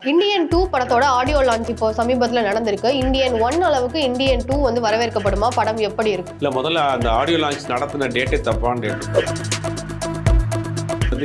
Indian 2 படத்தோட audio launch இப்போ சமீபத்தில் நடந்திருக்கு. இந்தியன் 1 அளவுக்கு இந்தியன் 2 வந்து வரவேற்கப்படுமா? படம் எப்படி இருக்கும்? இல்லை, முதல்ல அந்த ஆடியோ லான்ச் நடத்தின டேட்டே தப்பான டேட்.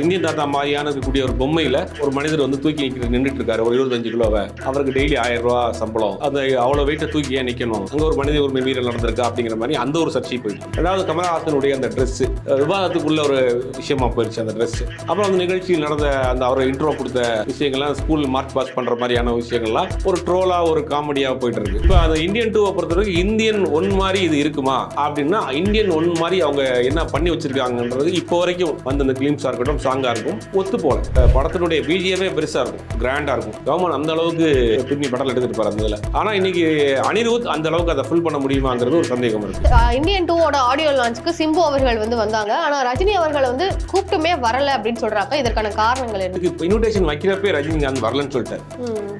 இந்தியன் தாத்தா மாதிரியான இருக்கக்கூடிய ஒரு பொம்மையில ஒரு மனிதர் வந்து தூக்கி நின்றுட்டு இருக்காரு, ஒரு 25 கிலோவை. அவருக்கு டெய்லி 1000 ரூபா சம்பளம். அந்த அவ்வளவு வெயிட்டை தூக்கி ஏன் நிக்கணும், அங்க ஒரு மனித உரிமை மீறல் நடந்திருக்கா அப்படிங்கிற மாதிரி அந்த ஒரு சர்ச்சை போயிடுச்சு. ரெண்டாவது கமலஹாசனுடைய அந்த ட்ரெஸ் விவாதத்துக்குள்ள ஒரு விஷயமா போயிடுச்சு அந்த ட்ரெஸ். அப்புறம் அந்த நிகழ்ச்சியில் நடந்த அந்த அவரை இன்ட்ரோ கொடுத்த விஷயங்கள்லாம், ஸ்கூல் மார்ச் பாஸ் பண்ற மாதிரியான விஷயங்கள்லாம் ஒரு ட்ரோலா ஒரு காமெடியா போயிட்டு இருக்கு. இப்போ அந்த இந்தியன் 2 பொறுத்தவரைக்கும் இந்தியன் 1 மாதிரி இது இருக்குமா அப்படின்னா, இந்தியன் 1 மாதிரி அவங்க என்ன பண்ணி வச்சிருக்காங்கன்றது இப்போ வரைக்கும் வந்து அந்த கிளிம்ஸா இருக்கட்டும், சாங்கா இருக்கும், ஒத்து போல. படத்தினுடைய பிஜிஎமே பெருசா இருக்கும், கிராண்டா இருக்கும். கவர்மெண்ட் அந்த அளவுக்கு பின்னி படம் எடுத்துட்டு இருந்ததுல. ஆனா இன்னைக்கு அனிருத் அந்த அளவுக்கு அதை ஃபுல் பண்ண முடியுமாங்கிறது ஒரு சந்தேகம் இருக்கு. இந்தியன் 2 ஆடியோ லான்ச்சுக்கு சிம்பு அவர்கள் வந்து வந்தாங்க. ஆனா ரஜினி அவர்கள் வந்து கூப்பிட்டுமே வரல அப்படின்னு சொல்றாங்க. இதற்கான காரணங்கள் என்ன? இன்விடேஷன் வைக்கிறப்பே ரஜினிகாந்த் வரலன்னு சொல்லிட்டாரு.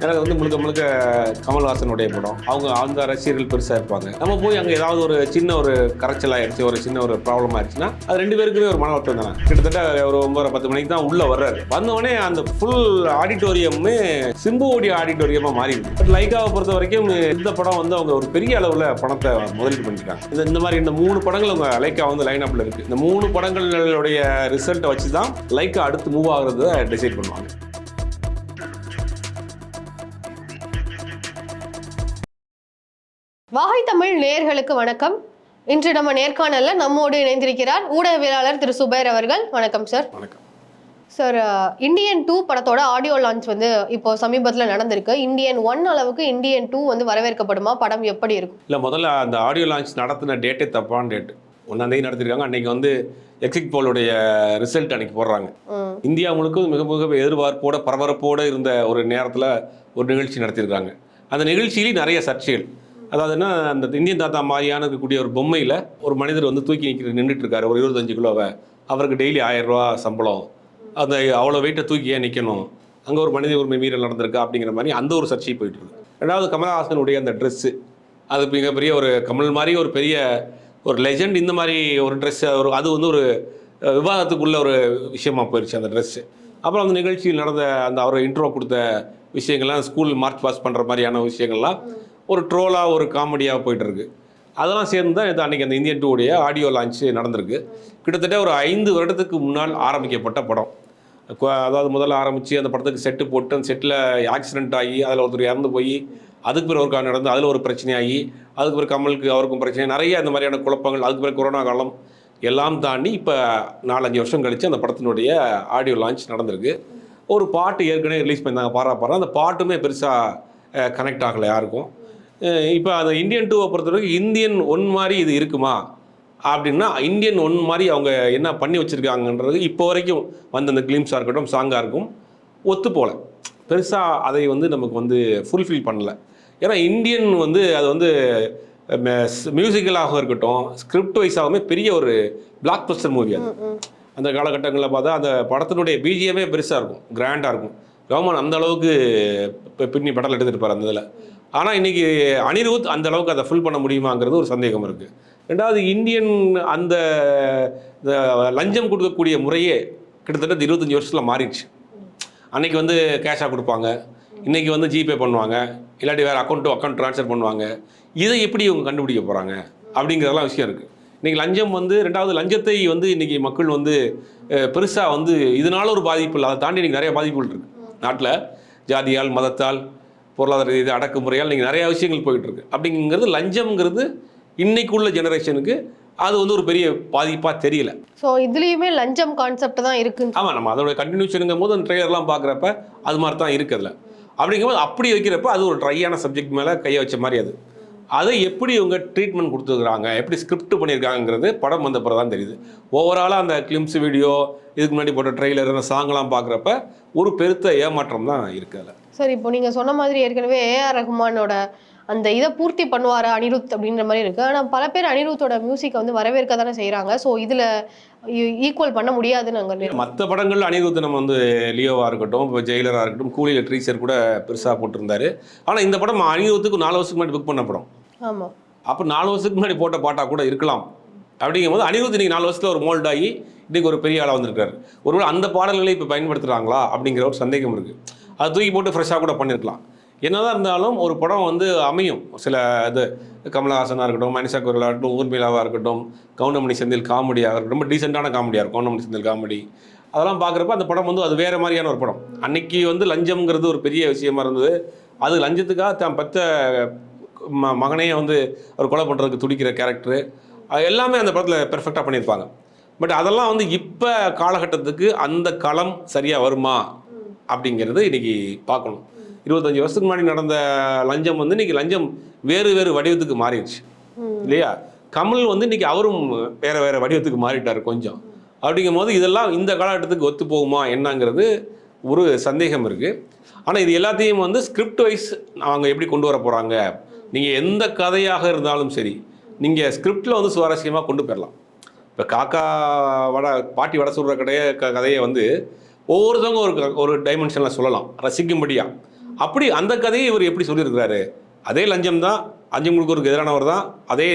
எனக்கு வந்து முழுக்க முழுக்க கமல்ஹாசனுடைய படம், அவங்க அந்த ரசிகர்கள் பெருசா இருப்பாங்க. நம்ம போய் அங்க ஏதாவது ஒரு சின்ன ஒரு கரைச்சல் ஆயிடுச்சு, ஒரு சின்ன ஒரு ப்ராப்ளம் ஆயிடுச்சுன்னா அது ரெண்டு பேருக்குமே ஒரு மன வருத்தம் தானே. கிட்டத்தட்ட ஒரு 9:10 மணிக்கு தான் உள்ள வர்றாரு. வந்தவொடனே அந்த ஃபுல் ஆடிட்டோரியமே சிம்புவோடைய ஆடிட்டோரியமா மாறிடுது. பட் லைக்காவை பொறுத்த வரைக்கும் இந்த படம் வந்து அவங்க ஒரு பெரிய அளவுல பணத்தை முதலீடு பண்ணிட்டாங்க. இந்த மாதிரி இந்த 3 படங்கள் அவங்க லைக்கா வந்து லைன் அப்ல இருக்கு. இந்த 3 படங்களுடைய ரிசல்ட்டை வச்சு தான் லைக்கா அடுத்து மூவ் ஆகுறத டிசைட் பண்ணுவாங்க. வாகை தமிழ் நேயர்களுக்கு வணக்கம். இன்று நம்ம நேர்காணல்ல நம்மோடு இணைந்திருக்கிறார் ஊடகவியலாளர் திரு சுபைர் அவர்கள். வணக்கம் சார். வணக்கம் சார். இந்தியன் 2 படத்தோட ஆடியோ லான்ச் வந்து இப்போ சமீபத்தில் நடந்திருக்கு. இந்தியன் 1 அளவுக்கு இந்தியன் 2 வந்து வரவேற்கப்படுமா? படம் எப்படி இருக்கும்? இல்லை, முதல்ல அந்த ஆடியோ லான்ச் நடத்தின டேட்டே தப்பான டேட். 1ஆம் தேதி நடத்திருக்காங்க. அன்னைக்கு வந்து எக்ஸிட் போலுடைய ரிசல்ட் அன்னைக்கு போடுறாங்க. இந்தியா முழுக்க மிக மிக எதிர்பார்ப்போட பரபரப்போடு இருந்த ஒரு நேரத்தில் ஒரு நிகழ்ச்சி நடத்தியிருக்காங்க. அந்த நிகழ்ச்சியிலேயே நிறைய சர்ச்சைகள். அதாவதுன்னா, அந்த இந்தியன் தாத்தா மாதிரியான இருக்கக்கூடிய ஒரு பொம்மையில் ஒரு மனிதர் வந்து தூக்கி நின்றுட்டு இருக்காரு, ஒரு 25 கிலோவை. அவருக்கு டெய்லி 1000 ரூபா சம்பளம். அந்த அவ்வளோ வெயிட்டை தூக்கி ஏன் நிற்கணும், அங்கே ஒரு மனித உரிமை மீறல் நடந்திருக்கா அப்படிங்கிற மாதிரி அந்த ஒரு சர்ச்சை போயிட்டு இருக்கு. ரெண்டாவது கமலஹாசனுடைய அந்த ட்ரெஸ்ஸு, அது மிகப்பெரிய ஒரு கமல் மாதிரி ஒரு பெரிய ஒரு லெஜெண்ட். இந்த மாதிரி ஒரு ட்ரெஸ்ஸு அது வந்து ஒரு விவாதத்துக்குள்ள ஒரு விஷயமா போயிடுச்சு அந்த ட்ரெஸ்ஸு. அப்புறம் அந்த நிகழ்ச்சியில் நடந்த அந்த அவரை இன்ட்ரோ கொடுத்த விஷயங்கள்லாம், ஸ்கூல் மார்ச் பாஸ் பண்ணுற மாதிரியான விஷயங்கள்லாம் ஒரு ட்ரோலா ஒரு காமெடியாக போயிட்டு இருக்கு. அதெல்லாம் சேர்ந்து தான் இது அன்றைக்கி அந்த இந்தியன் 2 ஆடியோ லான்ச்சு நடந்திருக்கு. கிட்டத்தட்ட ஒரு 5 வருடத்துக்கு முன்னால் ஆரம்பிக்கப்பட்ட படம். அதாவது முதல்ல ஆரம்பித்து அந்த படத்துக்கு செட்டு போட்டு அந்த செட்டில் ஆக்சிடென்ட் ஆகி அதில் ஒருத்தர் இறந்து போய், அதுக்கு பிறகு ஒரு காலம் நடந்து அதில் ஒரு பிரச்சனையாகி, அதுக்கு பிறகு கமலுக்கு அவருக்கும் பிரச்சனை, நிறைய இந்த மாதிரியான குழப்பங்கள். அதுக்கு பிறகு கொரோனா காலம் எல்லாம் தாண்டி இப்போ 4-5 வருஷம் கழித்து அந்த படத்தினுடைய ஆடியோ லான்ச் நடந்திருக்கு. ஒரு பாட்டு ஏற்கனவே ரிலீஸ் பண்ணியிருந்தாங்க, பாரா. அந்த பாட்டுமே பெருசாக கனெக்ட் ஆகலை யாருக்கும். இப்போ அந்த இந்தியன் 2 பொறுத்தவரைக்கும் இந்தியன் 1 மாதிரி இது இருக்குமா அப்படின்னா, இந்தியன் 1 மாதிரி அவங்க என்ன பண்ணி வச்சுருக்காங்கன்றது இப்போ வரைக்கும் வந்து அந்த கிளிம்ஸாக இருக்கட்டும், சாங்காக இருக்கும், ஒத்து போல. பெருசாக அதை வந்து நமக்கு வந்து ஃபுல்ஃபில் பண்ணலை. ஏன்னா இந்தியன் வந்து அது வந்து மியூசிக்கலாக இருக்கட்டும், ஸ்கிரிப்ட் வைஸாகவுமே பெரிய ஒரு பிளாக் பஸ்டர் மூவி. அது அந்த காலகட்டங்களில் பார்த்தா அந்த படத்தினுடைய பிஜிஎமே பெருசாக இருக்கும், கிராண்டாக இருக்கும். கவர்மெண்ட் அந்த அளவுக்கு பின்னி படம் எடுத்துகிட்டு இருப்பார் அந்த இதில். ஆனால் இன்றைக்கி அனிருத் அந்த அளவுக்கு அதை ஃபுல் பண்ண முடியுமாங்கிறது ஒரு சந்தேகம் இருக்குது. ரெண்டாவது, இந்தியன் அந்த லஞ்சம் கொடுக்கக்கூடிய முறையே கிட்டத்தட்ட 25 வருஷத்தில் மாறிடுச்சு. அன்றைக்கி வந்து கேஷாக கொடுப்பாங்க, இன்றைக்கி வந்து ஜிபே பண்ணுவாங்க, இல்லாட்டி வேறு அக்கௌண்ட் டு அக்கௌண்ட் ட்ரான்ஸ்ஃபர் பண்ணுவாங்க. இதை எப்படி இவங்க கண்டுபிடிக்க போகிறாங்க அப்படிங்கிறதெல்லாம் விஷயம் இருக்குது. இன்றைக்கி லஞ்சம் வந்து, ரெண்டாவது லஞ்சத்தை வந்து இன்றைக்கி மக்கள் வந்து பெருசாக வந்து இதனால ஒரு பாதிப்பு இல்லை. அதை தாண்டி இன்றைக்கி நிறைய பாதிப்புகள் இருக்குது நாட்டில். ஜாதியால், மதத்தால், பொருளாதார இது அடக்குமுறையால் நீங்கள் நிறையா விஷயங்கள் போயிட்டுருக்கு. அப்படிங்கிறது லஞ்சம்ங்கிறது இன்னைக்குள்ள ஜெனரேஷனுக்கு அது வந்து ஒரு பெரிய பாதிப்பாக தெரியல. ஸோ இதுலேயுமே லஞ்சம் கான்செப்ட் தான் இருக்குது. ஆமாம், நம்ம அதோட கண்டினியூஷனுங்கும் போது அந்த ட்ரெய்லர்லாம் பார்க்குறப்ப அது மாதிரி தான் இருக்குதுல. அப்படிங்கும்போது அப்படி வைக்கிறப்ப அது ஒரு ட்ரையான சப்ஜெக்ட் மேலே கையை வச்ச மாதிரி. அதை எப்படி இவங்க ட்ரீட்மெண்ட் கொடுத்துருக்குறாங்க, எப்படி ஸ்கிரிப்ட் பண்ணியிருக்காங்கிறது படம் வந்த பிறகு தான் தெரியுது. ஓவராலாக அந்த கிளிம்ஸ் வீடியோ, இதுக்கு முன்னாடி போட்ட ட்ரெய்லர், அந்த சாங்கெல்லாம் பார்க்குறப்ப ஒரு பெருத்த ஏமாற்றம் தான் இருக்குது. சார், இப்போ நீங்கள் சொன்ன மாதிரி ஏற்கனவே ஏஆர் ரஹ்மானோட அந்த இதை பூர்த்தி பண்ணுவார் அனிருத் அப்படின்ற மாதிரி இருக்குது. ஆனால் பல பேர் அனிருத்தோட மியூசிக்கை வந்து வரவேற்க தானே செய்கிறாங்க. ஸோ இதில் ஈக்குவல் பண்ண முடியாதுன்னு நாங்கள் மற்ற படங்கள் அனிருத் நம்ம வந்து லியோவாக இருக்கட்டும், இப்போ ஜெயிலராக இருக்கட்டும், கூலியில் ட்ரீசர் கூட பெருசாக போட்டிருந்தாரு. ஆனால் இந்த படம் அனிருத்துக்கு 4 வருஷத்துக்கு முன்னாடி புக் பண்ண படம். ஆமாம், அப்போ 4 வருஷத்துக்கு முன்னாடி போட்ட பாட்டாக கூட இருக்கலாம். அப்படிங்கும்போது அனிருத் இன்றைக்கி 4 வருஷத்தில் ஒரு மோல்ட் ஆகி இன்றைக்கி ஒரு பெரிய ஆளாக வந்திருக்காரு. ஒருவேளை அந்த பாடல்களை இப்போ பயன்படுத்துகிறாங்களா அப்படிங்கிற ஒரு சந்தேகம் இருக்குது. அது தூக்கி போட்டு ஃப்ரெஷ்ஷாக கூட பண்ணியிருக்கலாம். என்னதான் இருந்தாலும் ஒரு படம் வந்து அமையும். சில இது கமலஹாசனாக இருக்கட்டும், மனிஷா கொய்ராலா இருக்கட்டும், ஊர்மிளாவாக இருக்கட்டும், கவுண்டமணி செந்தில் காமெடியாக இருக்கட்டும், ரொம்ப டீசெண்டான காமெடியாக இருக்கும் கவுண்டமணி செந்தில் காமெடி. அதெல்லாம் பார்க்குறப்ப அந்த படம் வந்து அது வேறு மாதிரியான ஒரு படம். அன்னைக்கு வந்து லஞ்சம்ங்கிறது ஒரு பெரிய விஷயமா இருந்தது. அது லஞ்சத்துக்காக தான் பெற்ற மகனையே வந்து அவர் கொலை பண்ணுறதுக்கு துடிக்கிற கேரக்டரு எல்லாமே அந்த படத்தில் பெர்ஃபெக்டாக பண்ணியிருப்பாங்க. பட் அதெல்லாம் வந்து இப்போ காலகட்டத்துக்கு அந்த களம் சரியாக வருமா அப்படிங்கிறது இன்றைக்கி பார்க்கணும். 25 வருஷத்துக்கு முன்னாடி நடந்த லஞ்சம் வந்து இன்றைக்கி லஞ்சம் வேறு வேறு வடிவத்துக்கு மாறிடுச்சு இல்லையா? கமல் வந்து இன்றைக்கி அவரும் வேறு வேறு வடிவத்துக்கு மாறிட்டார் கொஞ்சம். அப்படிங்கும் போது இதெல்லாம் இந்த காலகட்டத்துக்கு ஒத்து போகுமா என்னங்கிறது ஒரு சந்தேகம் இருக்குது. ஆனால் இது எல்லாத்தையும் வந்து ஸ்கிரிப்ட் வைஸ் அவங்க எப்படி கொண்டு வர போகிறாங்க, நீங்கள் எந்த கதையாக இருந்தாலும் சரி நீங்கள் ஸ்கிரிப்டில் வந்து சுவாரஸ்யமாக கொண்டு போயிடலாம். இப்போ காக்கா பாட்டி வடை சொல்கிற கதையை வந்து ஒவ்வொருத்தவங்க ஒரு டைமென்ஷனில் சொல்லலாம் ரசிக்கும்படியாக. அப்படி அந்த கதையை இவர் எப்படி சொல்லியிருக்கிறாரு, அதே லஞ்சம் தான், லஞ்சம் கொடுக்கறதுக்கு எதிரானவர் தான், அதே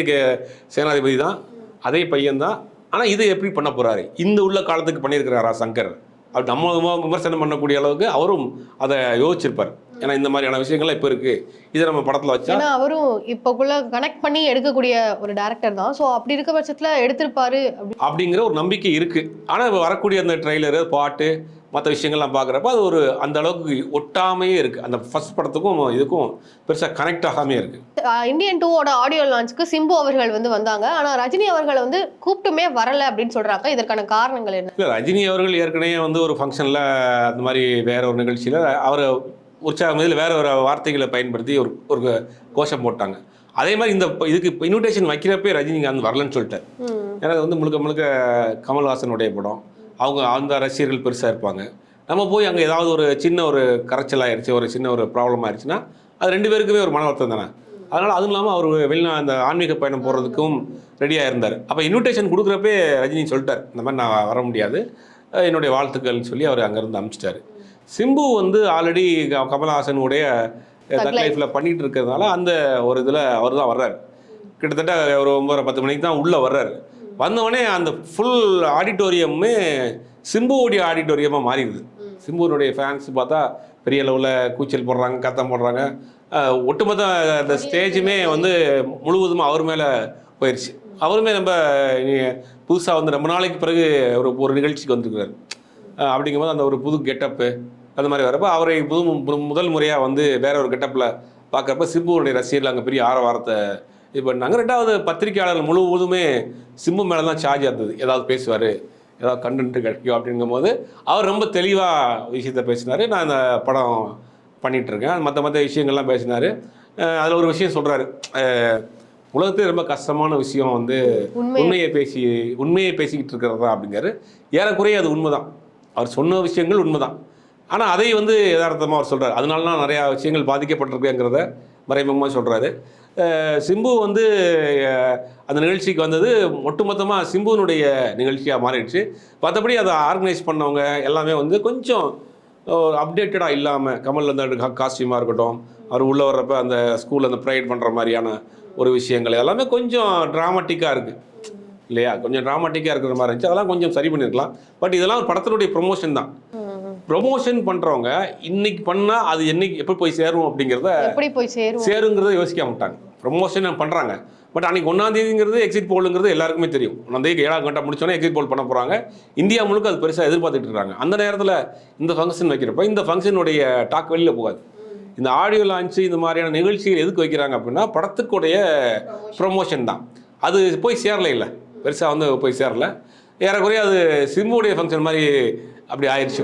சேனாதிபதி தான், அதே பையன்தான். ஆனால் இதை எப்படி பண்ண போகிறாரு, இந்த உள்ள காலத்துக்கு பண்ணியிருக்கிறாரா சங்கர், அப்படி நம்ம விமர்சனம் பண்ணக்கூடிய அளவுக்கு அவரும் அதை யோசிச்சிருப்பார். ஏன்னா இந்த மாதிரியான விஷயங்கள்லாம் இப்போ இருக்குது, இதை நம்ம படத்தில் வச்சா. ஏன்னா அவரும் இப்போக்குள்ள கனெக்ட் பண்ணி எடுக்கக்கூடிய ஒரு டேரக்டர் தான். ஸோ அப்படி இருக்க பட்சத்தில் எடுத்திருப்பாரு அப்படிங்கிற ஒரு நம்பிக்கை இருக்குது. ஆனால் வரக்கூடிய அந்த ட்ரெய்லரு, பாட்டு, மற்ற விஷயங்கள்லாம் பார்க்குறப்ப அது ஒரு அந்த அளவுக்கு ஒட்டாமையே இருக்குது. அந்த ஃபர்ஸ்ட் படத்துக்கும் இதுக்கும் பெருசாக கனெக்ட் ஆகாமே இருக்குது. இந்தியன் 2ஓட ஆடியோ லான்ச்சுக்கு சிம்பு அவர்கள் வந்து வந்தாங்க. ஆனால் ரஜினி அவர்கள் வந்து கூப்பிட்டுமே வரலை அப்படின்னு சொல்கிறாங்க. இதற்கான காரணங்கள் என்ன? இல்லை, ரஜினி அவர்கள் ஏற்கனவே வந்து ஒரு ஃபங்க்ஷனில் அந்த மாதிரி வேற ஒரு நிகழ்ச்சியில் அவர் உற்சாகம் இதில் வேற ஒரு வார்த்தைகளை பயன்படுத்தி ஒரு கோஷம் போட்டாங்க. அதே மாதிரி இதுக்கு இன்விடேஷன் வைக்கிறப்பே ரஜினிகாந்த் வரலன்னு சொல்லிட்டார். ஏன்னா அது வந்து முழுக்க முழுக்க கமல்ஹாசனுடைய படம், அவங்க அந்த ரசிகர்கள் பெருசாக இருப்பாங்க. நம்ம போய் அங்கே ஏதாவது ஒரு சின்ன ஒரு கரைச்சல் ஆயிடுச்சு, ஒரு சின்ன ஒரு ப்ராப்ளம் ஆயிடுச்சுன்னா அது 2 பேருக்குமே ஒரு மன வருத்தம் தானே. அதனால் அதுவும் இல்லாமல் அவர் அந்த ஆன்மீக பயணம் போகிறதுக்கும் ரெடியாக இருந்தார். அப்போ இன்விடேஷன் கொடுக்குறப்பே ரஜினி சொல்லிட்டார், இந்த மாதிரி நான் வர முடியாது, என்னுடைய வாழ்த்துக்கள்னு சொல்லி அவர் அங்கேருந்து அனுப்பிச்சிட்டாரு. சிம்பு வந்து ஆல்ரெடி கமல்ஹாசனுடைய தக் லைஃப்பில் பண்ணிகிட்டு இருக்கிறதுனால அந்த ஒரு இதில் அவர் தான் வர்றார். கிட்டத்தட்ட ஒரு 9:10 மணிக்கு தான் உள்ளே வர்றார். வந்தவொடனே அந்த ஃபுல் ஆடிட்டோரியமே சிம்புவோடைய ஆடிட்டோரியமாக மாறிடுது. சிம்புனுடைய ஃபேன்ஸ் பார்த்தா பெரிய அளவில் கூச்சல் போடுறாங்க, கத்தம் போடுறாங்க. ஒட்டுமொத்த அந்த ஸ்டேஜுமே வந்து முழுவதுமாக அவர் மேலே போயிடுச்சு. அவருமே நம்ம புதுசாக வந்து ரொம்ப நாளைக்கு பிறகு ஒரு நிகழ்ச்சிக்கு வந்துருக்கிறார். அப்படிங்கும்போது அந்த ஒரு புது கெட்டப்பு அந்த மாதிரி வரப்போ அவரை முதல் முறையாக வந்து வேற ஒரு கெட்டப்பில் பார்க்குறப்ப சிம்புனுடைய ரசிகர்கள் அங்கே பெரிய ஆரவாரத்தை இது பண்ணாங்க. 2வது பத்திரிகையாளர்கள் முழுவதுமே சிம்பு மேலே தான் சார்ஜ் இருந்தது. ஏதாவது பேசுவார், ஏதாவது கண்டென்ட்டு கிடைக்கும் அப்படிங்கும்போது அவர் ரொம்ப தெளிவாக விஷயத்தை பேசினார். நான் இந்த படம் பண்ணிகிட்ருக்கேன், மற்ற விஷயங்கள்லாம் பேசினார். அதில் ஒரு விஷயம் சொல்கிறாரு, உலகத்தில் ரொம்ப கஷ்டமான விஷயம் வந்து உண்மையை பேசிக்கிட்டு இருக்கிறது தான் அப்படிங்கிறாரு. ஏறக்குறைய அது உண்மைதான், அவர் சொன்ன விஷயங்கள் உண்மைதான். ஆனால் அதை வந்து யதார்த்தமாக அவர் சொல்கிறார். அதனால தான் நிறையா விஷயங்கள் பாதிக்கப்பட்டிருக்குங்கிறத மறைமுகமாக சொல்கிறாரு. சிம்பு வந்து அந்த நிகழ்ச்சிக்கு வந்தது ஒட்டுமொத்தமாக சிம்புனுடைய நிகழ்ச்சியாக மாறிடுச்சு. மற்றபடி அதை ஆர்கனைஸ் பண்ணவங்க எல்லாமே வந்து கொஞ்சம் அப்டேட்டடாக இல்லாமல், கமல் அந்த காஸ்டியூமாக இருக்கட்டும், அவர் உள்ளே வர்றப்ப அந்த ஸ்கூலில் அந்த ப்ரைட் பண்ணுற மாதிரியான ஒரு விஷயங்கள் எல்லாமே கொஞ்சம் ட்ராமாட்டிக்காக இருக்குது இல்லையா, கொஞ்சம் ட்ராமாட்டிக்காக இருக்கிற மாதிரி இருந்துச்சு. அதெல்லாம் கொஞ்சம் சரி பண்ணியிருக்கலாம். பட் இதெல்லாம் படத்தினுடைய ப்ரொமோஷன் தான். ப்ரொமோஷன் பண்ணுறவங்க இன்னைக்கு பண்ணால் அது எப்போ போய் சேரும் அப்படிங்கிறத சேருங்கிறத யோசிக்க மாட்டாங்க. ப்ரொமோஷன் பண்ணுறாங்க, பட் அன்றைக்கி 1ஆம் தேதிங்கிறது எக்ஸிட் போலுங்கிறது எல்லாருக்குமே தெரியும். 1ஆம் தேதி 7ஆம் கட்டம் முடிச்சோன்னே எக்ஸிட் போல் பண்ண போகிறாங்க. இந்தியா முழுக்க அது பெருசாக எதிர்பார்த்துட்டு இருக்காங்க. அந்த நேரத்தில் இந்த ஃபங்க்ஷன் வைக்கிறப்ப இந்த ஃபங்க்ஷனுடைய டாக் வெளியில் போகாது. இந்த ஆடியோ லான்ச்சு இந்த மாதிரியான நிகழ்ச்சிகள் எதுக்கு வைக்கிறாங்க அப்படின்னா படத்துக்குடைய ப்ரொமோஷன் தான். அது போய் சேரலை, இல்லை பெருசாக வந்து போய் சேரலை. ஏறக்குறைய அது சிம்புடைய ஃபங்க்ஷன் மாதிரி அப்படி ஆயிடுச்சு,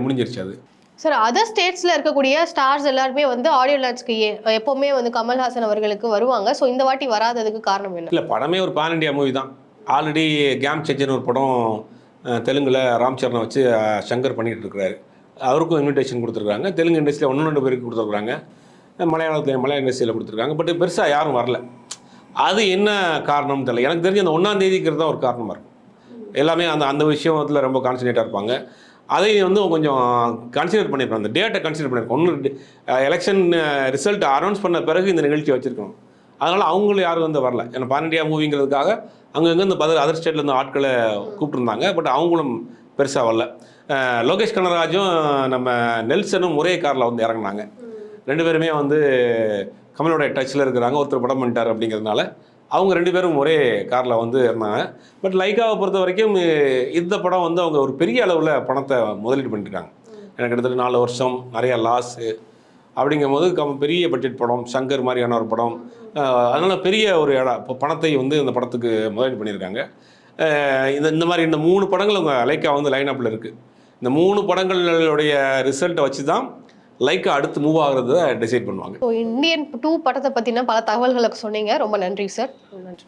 முடிஞ்சிருச்சு அது. சார், அதர் ஸ்டேட்ஸில் இருக்கக்கூடிய ஸ்டார்ஸ் எல்லாருமே வந்து ஆடியோ லான்ச்சுக்கு எப்போவுமே வந்து கமல்ஹாசன் அவர்களுக்கு வருவாங்க. ஸோ இந்த வாட்டி வராததுக்கு காரணம் என்ன? இல்லை, படமே ஒரு பேன் இண்டியா மூவி தான். ஆல்ரெடி கேம் சேஞ்சர்னு ஒரு படம் தெலுங்கில் ராம் சரணை வச்சு சங்கர் பண்ணிகிட்டு இருக்கிறாரு. அவருக்கும் இன்விடேஷன் கொடுத்துருக்காங்க. தெலுங்கு இண்டஸ்ட்ரியில் 1-2 பேருக்கு கொடுத்துருக்குறாங்க. மலையாள இண்டஸ்ட்ரியில் கொடுத்துருக்காங்க. பட் பெருசாக யாரும் வரல. அது என்ன காரணம்னு தெரியல. எனக்கு தெரிஞ்சு அந்த 1ஆம் தேதிங்கிறது தான் ஒரு காரணமாக இருக்கும். எல்லாமே அந்த விஷயத்தில் ரொம்ப கான்சன்ட்ரேட்டாக இருப்பாங்க. அதை வந்து கொஞ்சம் கன்சிடர் பண்ணியிருப்பாங்க, அந்த டேட்டை கன்சிடர் பண்ணியிருக்கோம். ஒன்று எலெக்ஷன் ரிசல்ட் அனௌன்ஸ் பண்ண பிறகு இந்த நிகழ்ச்சி வச்சுருக்கணும். அதனால் அவங்களும் யாரும் வந்து வரல. ஏன்னா பேன் இண்டியா மூவிங்கிறதுக்காக அங்கங்கே இந்த அதர் ஸ்டேட்லேருந்து ஆட்களை கூப்பிட்டுருந்தாங்க. பட் அவங்களும் பெருசாக வரல. லோகேஷ் கனகராஜும் நம்ம நெல்சனும் ஒரே காரில் வந்து இறங்குனாங்க. 2 பேருமே வந்து கமலோடைய டச்சில் இருக்கிறாங்க, ஒருத்தர் படம் பண்ணிட்டார் அப்படிங்கிறதுனால அவங்க 2 பேரும் ஒரே காரில் வந்து இருந்தாங்க. பட் லைக்காவை பொறுத்த வரைக்கும் இந்த படம் வந்து அவங்க ஒரு பெரிய அளவில் பணத்தை முதலீடு பண்ணியிருக்காங்க. எனக்கு கிட்டத்தட்ட 4 வருஷம் நிறைய லாஸு அப்படிங்கும்போது பெரிய பட்ஜெட் படம், சங்கர் மாதிரியான ஒரு படம், அதனால் பெரிய ஒரு இப்போ பணத்தை வந்து இந்த படத்துக்கு முதலீடு பண்ணியிருக்காங்க. இந்த மாதிரி இந்த 3 படங்கள் அவங்க லைக்கா வந்து லைனப்பில் இருக்குது. இந்த 3 படங்களுடைய ரிசல்ட்டை வச்சு தான் லைக்கா அடுத்து மூவ் ஆகுறத டிசைட் பண்ணுவாங்க. ஸோ இந்தியன் 2 படத்தை பற்றின பல தகவல்களை சொன்னீங்க. ரொம்ப நன்றி சார். நன்றி.